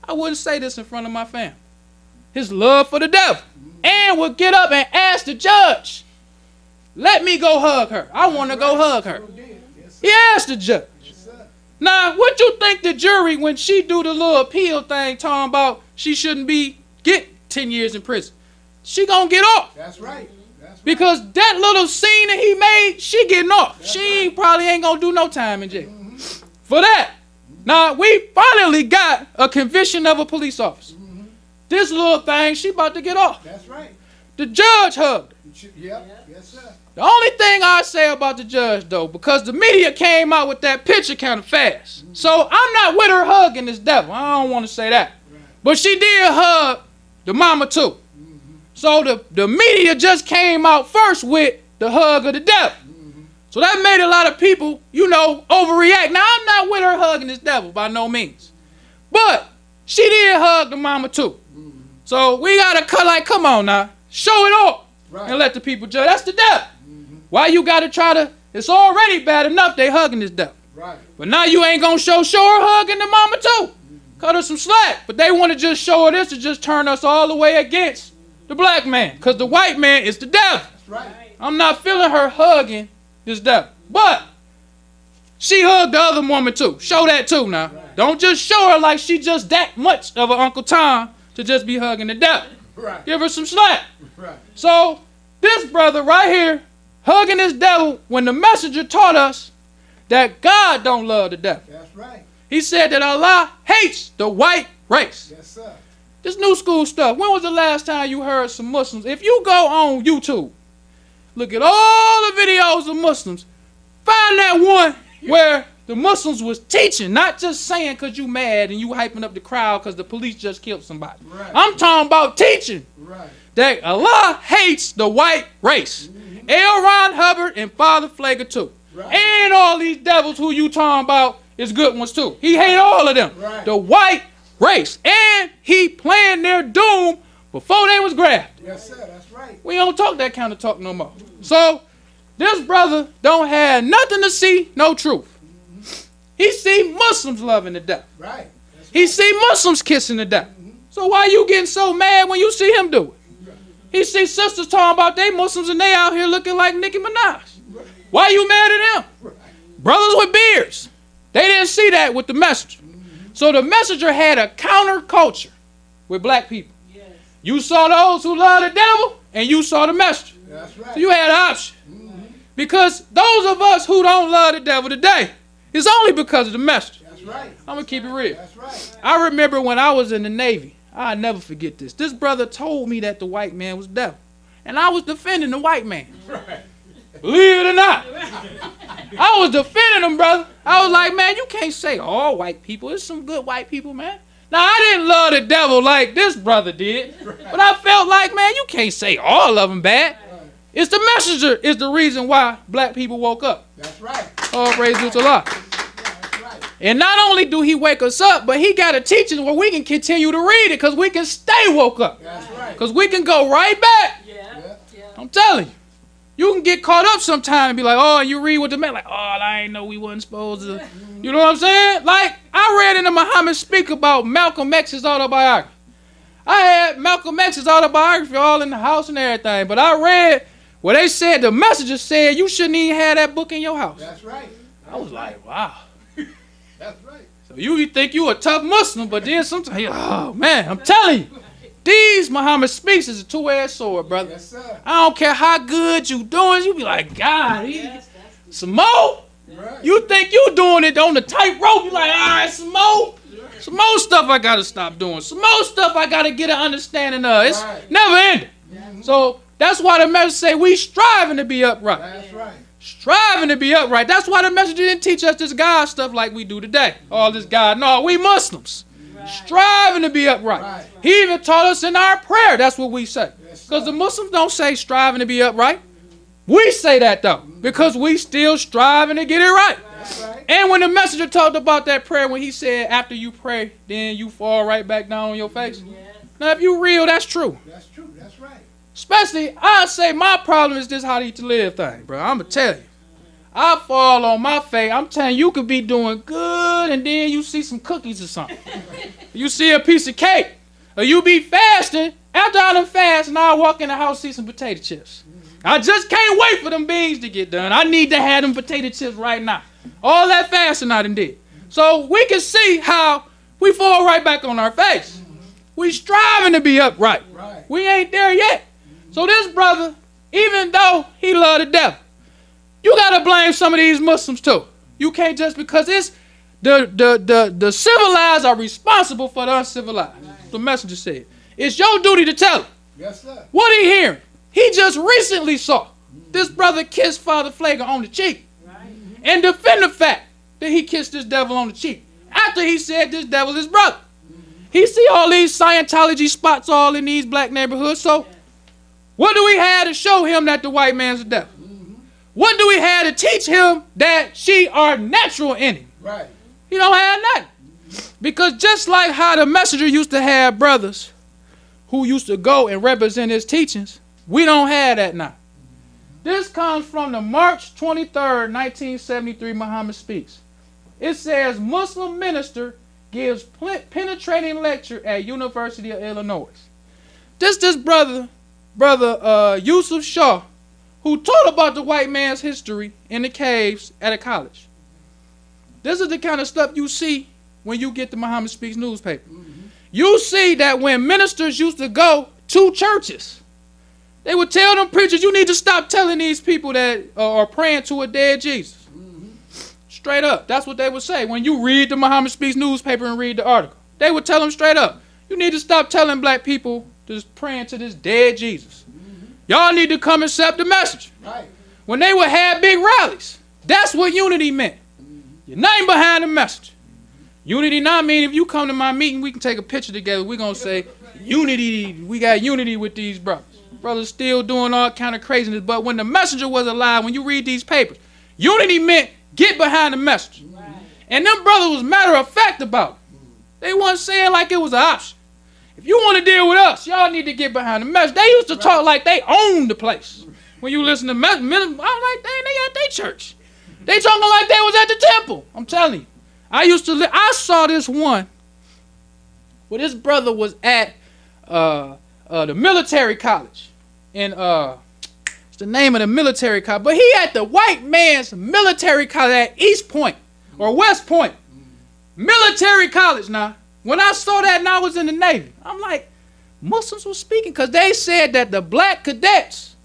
I wouldn't say this in front of my family, his love for the devil, and would get up and ask the judge, let me go hug her. I want to go hug her. He asked the judge. Now, what you think the jury, when she do the little appeal thing, talking about she shouldn't get 10 years in prison, she gonna get off. That's right. That's right. Because that little scene that he made, she getting off. That's she right. Probably ain't gonna do no time in jail for that. Now, we finally got a conviction of a police officer. This little thing, she about to get off. That's right. The judge hugged her. Yep. Yes, sir. The only thing I say about the judge, though, because the media came out with that picture kind of fast. So I'm not with her hugging this devil. I don't want to say that. Right. But she did hug the mama, too. So the media just came out first with the hug of the devil. So that made a lot of people, overreact. Now, I'm not with her hugging this devil by no means. But she did hug the mama, too. So we got to come on now. Show it off. Right. And let the people judge. That's the devil. Why you got to try to, it's already bad enough they hugging this devil. Right. But now you ain't going to show her hugging the mama, too. Cut her some slack. But they want to just show her this to just turn us all the way against the black man. Because the white man is the devil. That's right. I'm not feeling her hugging this devil. But she hugged the other woman too. Show that too now. Right. Don't just show her like she just that much of an Uncle Tom to just be hugging the devil. Right. Give her some slack. Right. So this brother right here hugging this devil when the messenger taught us that God don't love the devil. That's right. He said that Allah hates the white race. Yes, sir. This new school stuff. When was the last time you heard some Muslims? If you go on YouTube, look at all the videos of Muslims, find that one where the Muslims was teaching, not just saying because you mad and you hyping up the crowd because the police just killed somebody. Right. I'm talking about teaching Right. that Allah hates the white race. L. Ron Hubbard and Father Flager too. Right. And all these devils who you talking about is good ones too. He hate all of them. Right. The white race. And he planned their doom before they was grabbed. Yes, sir. That's right. We don't talk that kind of talk no more. So this brother don't have nothing to see, no truth. He see Muslims loving the devil. Right. That's He see Muslims kissing the devil. So why you getting so mad when you see him do it? He see sisters talking about they Muslims and they out here looking like Nicki Minaj. Why you mad at them? right. Brothers with beards. They didn't see that with the messenger. So the messenger had a counter culture with black people. Yes. You saw those who love the devil and you saw the messenger. That's right. So you had an option. Because those of us who don't love the devil today, it's only because of the messenger. That's right. I'm going to keep it real. That's right. I remember when I was in the Navy, I'll never forget this. This brother told me that the white man was devil. And I was defending the white man. Right. Believe it or not. I was defending him, brother. I was like, man, you can't say all white people. There's some good white people, man. Now, I didn't love the devil like this brother did. But I felt like, man, you can't say all of them bad. It's the messenger is the reason why black people woke up. That's right. All praise be to Allah. That's right. And not only do he wake us up, but he got a teaching where we can continue to read it because we can stay woke up. That's right. Because we can go right back. Yeah. Yeah. Yeah. I'm telling you. You can get caught up sometime and be like, oh, and you read what the man, like, oh, I ain't know we wasn't supposed to. You know what I'm saying? Like, I read in the Muhammad speak about Malcolm X's autobiography. I had Malcolm X's autobiography all in the house and everything, but I read where they said, the messenger said, you shouldn't even have that book in your house. That's right. I was like, wow. That's right. So you think you a tough Muslim, but then sometimes, oh, man, I'm telling you. These Muhammad speaks is a two-edged sword, brother. Yes, sir. I don't care how good you doing. You be like, God, Yes, some more? Right. You think you doing it on the tightrope? You like, all right, some more? Some more stuff I got to stop doing. Some more stuff I got to get an understanding of. It's Right. never ending. So that's why the message say we striving to be upright. That's right. Striving to be upright. That's why the message didn't teach us this God stuff like we do today. All this God. No, we Muslims. Striving to be upright. Right. He even taught us in our prayer. That's what we say. Yes, Because sir. the Muslims don't say striving to be upright. We say that though. Because we still striving to get it right. That's right. And when the messenger talked about that prayer, when he said after you pray, then you fall right back down on your face. Yes. Now if you real, that's true. That's true. That's right. Especially, I say my problem is this how to eat to live thing, bro. I'm going to tell you. I fall on my face. I'm telling you, you could be doing good and then you see some cookies or something. You see a piece of cake. Or you be fasting. After I done fast and I walk in the house see some potato chips. I just can't wait for them beans to get done. I need to have them potato chips right now. All that fasting I done did. So we can see how we fall right back on our face. We striving to be upright. Right. We ain't there yet. So this brother, even though he loved the devil, you gotta blame some of these Muslims too. You can't just because it's the civilized are responsible for the uncivilized. The messenger said. It's your duty to tell him. Yes, sir. What he hearing? He just recently saw this brother kiss Father Flager on the cheek and defend the fact that he kissed this devil on the cheek after he said this devil is brother. He see all these Scientology spots all in these black neighborhoods. So what do we have to show him that the white man's the devil? What do we have to teach him that she are natural in him? Right. He don't have nothing. Because just like how the messenger used to have brothers who used to go and represent his teachings, we don't have that now. This comes from the March 23rd, 1973 Muhammad Speaks. It says, Muslim minister gives penetrating lecture at University of Illinois. This brother Yusuf Shah, who taught about the white man's history in the caves at a college. This is the kind of stuff you see when you get the Muhammad Speaks newspaper. You see that when ministers used to go 2 churches. They would tell them preachers, you need to stop telling these people that are praying to a dead Jesus. Straight up. That's what they would say. When you read the Muhammad Speaks newspaper and read the article, they would tell them straight up, you need to stop telling black people just praying to this dead Jesus. Y'all need to come accept the message. Right. When they would have big rallies, that's what unity meant. You're nothing behind the message. Unity now mean if you come to my meeting, we can take a picture together. We're going to say, unity, we got unity with these brothers. Brothers still doing all kind of craziness. But when the messenger was alive, when you read these papers, unity meant get behind the message. Right. And them brothers was matter of fact about it. They wasn't saying like it was an option. If you want to deal with us, y'all need to get behind the message. They used to talk like they owned the place. When you listen to I'm like, dang, they at their church. They talking like they was at the temple. I'm telling you. I saw this one where this brother was at the military college. And it's the name of the military college. But he at the white man's military college at East Point or West Point. Military college now. When I saw that and I was in the Navy, I'm like, Muslims were speaking because they said that the black cadets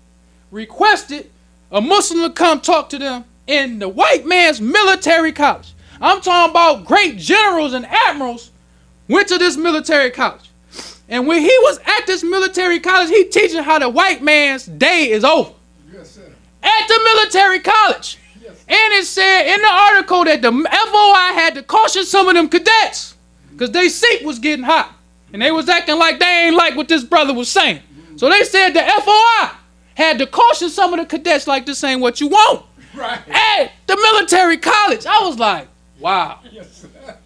requested a Muslim to come talk to them in the white man's military college. I'm talking about great generals and admirals went to this military college. And when he was at this military college, he teaching how the white man's day is over. Yes, sir. At the military college. Yes. And it said in the article that the FOI had to caution some of them cadets because their seat was getting hot. And they was acting like they ain't like what this brother was saying. So they said the FOI had to caution some of the cadets like this ain't what you want. Right. At the military college. I was like, wow. Yes, sir.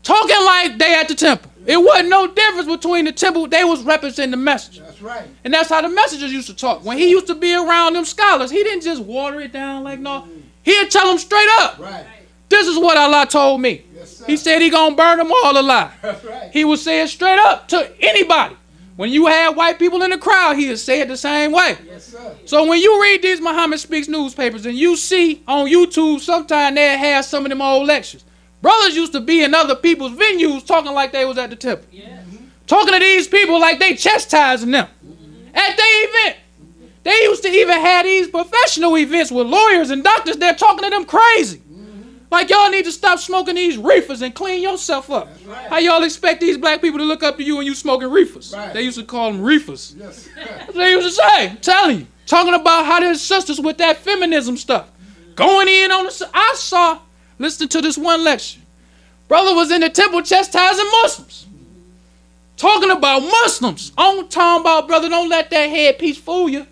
Talking like they at the temple. It wasn't no difference between the temple. They was representing the message. That's right. And that's how the messengers used to talk. When he used to be around them scholars, he didn't just water it down like no. He'd tell them straight up. Right. This is what Allah told me. Yes, sir. He said he gonna burn them all alive. That's right. He would say it straight up to anybody. When you had white people in the crowd, he would say it the same way. Yes, sir. So when you read these Muhammad Speaks newspapers and you see on YouTube, sometimes they have some of them old lectures. Brothers used to be in other people's venues talking like they was at the temple. Yeah. Talking to these people like they chastising them. At their event. They used to even have these professional events with lawyers and doctors there talking to them crazy. Like y'all need to stop smoking these reefers and clean yourself up. Right. How y'all expect these black people to look up to you when you smoking reefers? Right. They used to call them reefers. Yes. That's what they used to say. I'm telling you. Talking about how their sisters with that feminism stuff. Going in on the... Listen to this one lecture. Brother was in the temple chastising Muslims. Talking about Muslims. I'm talking about, brother, don't let that headpiece fool you.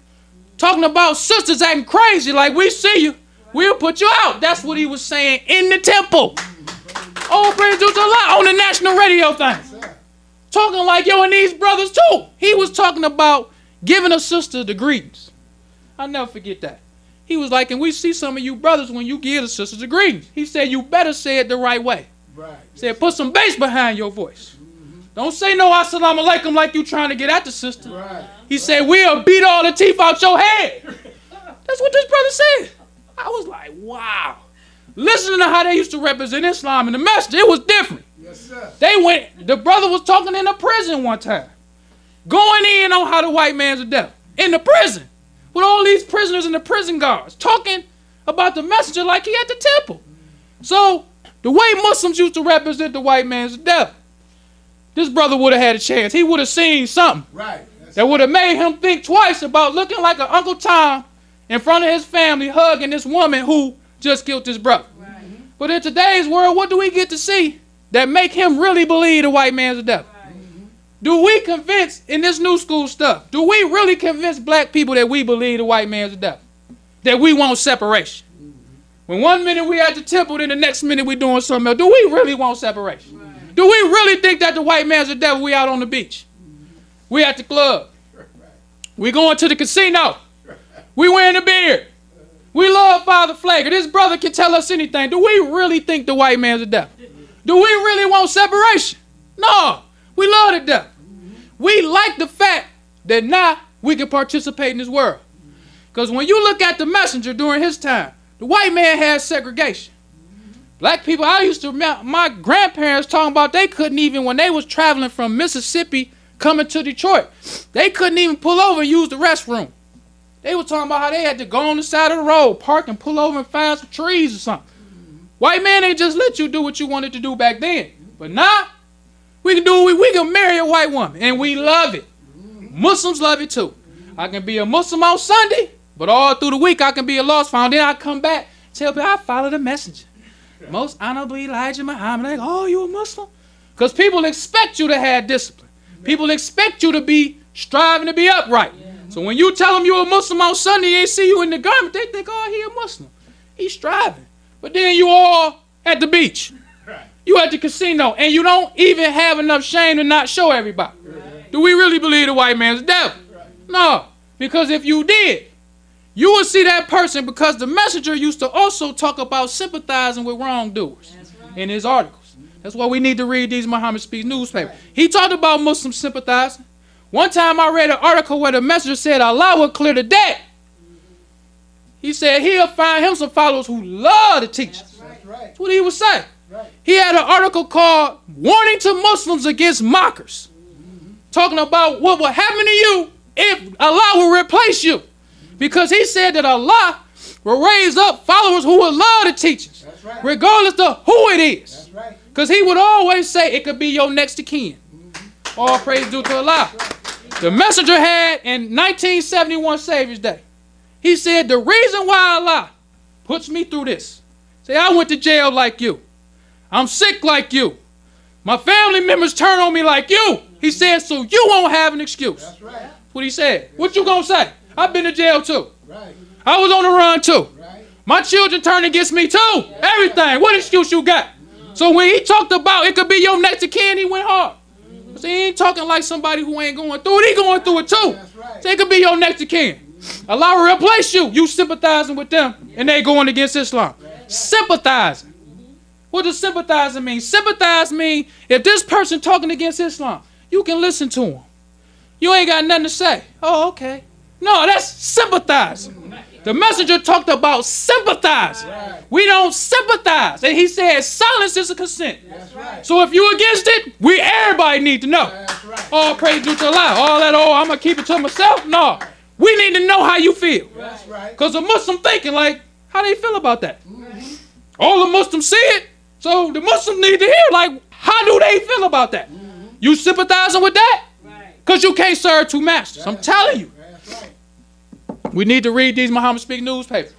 Talking about sisters acting crazy like we see you. We'll put you out. That's what he was saying in the temple. Oh, praise to Allah on the national radio thing. Talking like, yo, and these brothers too. He was talking about giving a sister the greetings. I'll never forget that. He was like, and we see some of you brothers when you give the sisters the greetings. He said, you better say it the right way. Right. He said, put some bass behind your voice. Don't say no assalamu alaikum like you trying to get at the sister. Right. He said, we'll beat all the teeth out your head. That's what this brother said. I was like, wow. Listening to how they used to represent Islam in the message, it was different. Yes, sir. The brother was talking in a prison one time. Going in on how the white man's a devil. In the prison. With all these prisoners and the prison guards. Talking about the messenger like he at the temple. So, the way Muslims used to represent the white man's the devil. This brother would have had a chance. He would have seen something. Right. That would have made him think twice about looking like an Uncle Tom in front of his family hugging this woman who just killed his brother. Right. But in today's world, what do we get to see that make him really believe the white man's the devil? Right. Do we convince, in this new school stuff, do we really convince black people that we believe the white man's the devil? That we want separation? When one minute we at the temple, then the next minute we doing something else. Do we really want separation? Right. Do we really think that the white man's the devil? We out on the beach. We at the club. We going to the casino. We wearing a beard. We love Father Flager. This brother can tell us anything. Do we really think the white man's the devil? Do we really want separation? No. We love the devil. We like the fact that now we can participate in this world. Because when you look at the messenger during his time, the white man had segregation. Black people, I used to remember my grandparents talking about they couldn't even, when they was traveling from Mississippi coming to Detroit, they couldn't even pull over and use the restroom. They were talking about how they had to go on the side of the road, park and pull over and find some trees or something. White man ain't just let you do what you wanted to do back then. But now, we can marry a white woman, and we love it. Muslims love it too. I can be a Muslim on Sunday, but all through the week I can be a lost found. Then I come back, tell people I follow the messenger. Most honorable Elijah Muhammad. Like, oh, you a Muslim? Because people expect you to have discipline. People expect you to be striving to be upright. So when you tell them you're a Muslim on Sunday, they see you in the garment, they think, oh, he a Muslim. He's striving. But then you all at the beach. You at the casino, and you don't even have enough shame to not show everybody. Do we really believe the white man's the devil? No. Because if you did, you would see that person, because the messenger used to also talk about sympathizing with wrongdoers in his articles. That's why we need to read these Muhammad Speaks newspapers. He talked about Muslims sympathizing. One time I read an article where the messenger said Allah will clear the debt. He said he'll find him some followers who love to teach. That's what he was saying. He had an article called Warning to Muslims Against Mockers. Talking about what will happen to you if Allah will replace you. Because he said that Allah will raise up followers who will love the teachings. Regardless of who it is. Because he would always say it could be your next of kin. All praise due to Allah. The messenger had in 1971 Savior's Day. He said the reason why Allah puts me through this. Say I went to jail like you. I'm sick like you. My family members turn on me like you. He said, so you won't have an excuse. That's right. That's what he said. What you gonna say? I've been to jail too. Right. I was on the run too. Right. My children turned against me too. Yeah. Everything. What excuse you got? So when he talked about it could be your next of kin, he went hard. So he ain't talking like somebody who ain't going through it. He going through it too. Right. So it could be your next of kin. Allah will replace you. You sympathizing with them, and they going against Islam. Right. Sympathizing. What does sympathizing mean? Sympathize mean if this person talking against Islam, you can listen to him. You ain't got nothing to say. Oh, okay. No, that's sympathizing. The messenger talked about sympathizing. Right. We don't sympathize. And he said silence is a consent. That's right. So if you against it, everybody need to know. That's right. All praise due to Allah. All that, I'm going to keep it to myself. No. We need to know how you feel. That's right. Because a Muslim thinking like, how they feel about that? Mm-hmm. All the Muslims see it. So the Muslims need to hear, like, how do they feel about that? Mm-hmm. You sympathizing with that? Because you can't serve two masters. I'm telling you. We need to read these Muhammad Speak newspapers.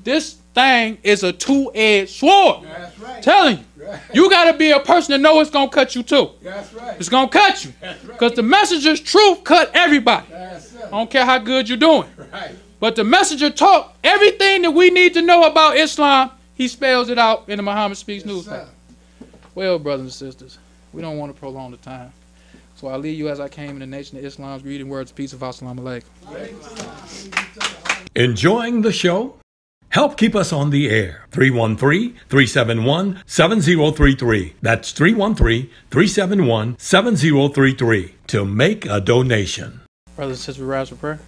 This thing is a two-edged sword. That's right. Telling you. Right. You got to be a person that know it's going to cut you too. That's right. It's going to cut you. Because the messenger's truth cut everybody. I don't care how good you're doing. Right. But the messenger taught everything that we need to know about Islam. He spells it out in the Muhammad Speaks newspaper. Well, brothers and sisters, we don't want to prolong the time. So I leave you as I came in the nation of Islam's greeting words of peace of Assalamu alaikum. Enjoying the show? Help keep us on the air. 313-371-7033. That's 313-371-7033 to make a donation. Brothers and sisters, we rise for prayer.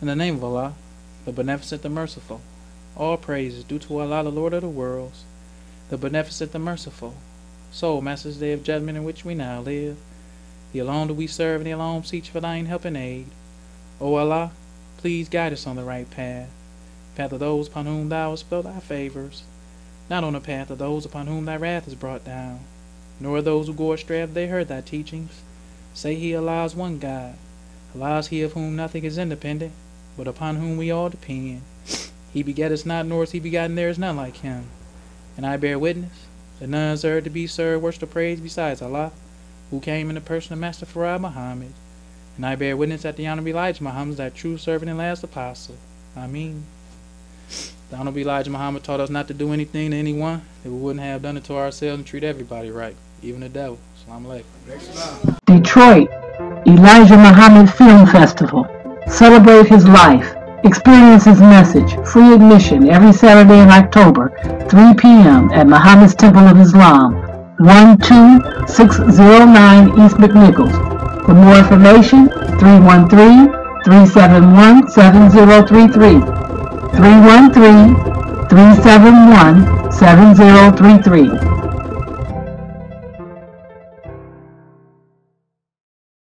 In the name of Allah, the beneficent, the merciful, all praise is due to Allah, the Lord of the worlds, the beneficent, the merciful. So, Master's Day of Judgment in which we now live, the alone do we serve and the alone seek for thine help and aid. O Allah, please guide us on the right path, path of those upon whom thou hast bestowed thy favors, not on the path of those upon whom thy wrath is brought down, nor those who go astray if they heard thy teachings. Say he Allah is one God, Allah is he of whom nothing is independent, but upon whom we all depend. He begetteth not, nor is he begotten, there is none like him. And I bear witness that none is to be served, worship or praise besides Allah, who came in the person of Master Farad Muhammad. And I bear witness that the Honorable Elijah Muhammad is that true servant and last apostle. Ameen. The Honorable Elijah Muhammad taught us not to do anything to anyone that we wouldn't have done it to ourselves, and treat everybody right, even the devil. Assalamu alaikum. Detroit, Elijah Muhammad Film Festival. Celebrate his life. Experience his message. Free admission every Saturday in October, 3 p.m. at Muhammad's Temple of Islam, 12609 East McNichols. For more information, 313-371-7033. 313-371-7033.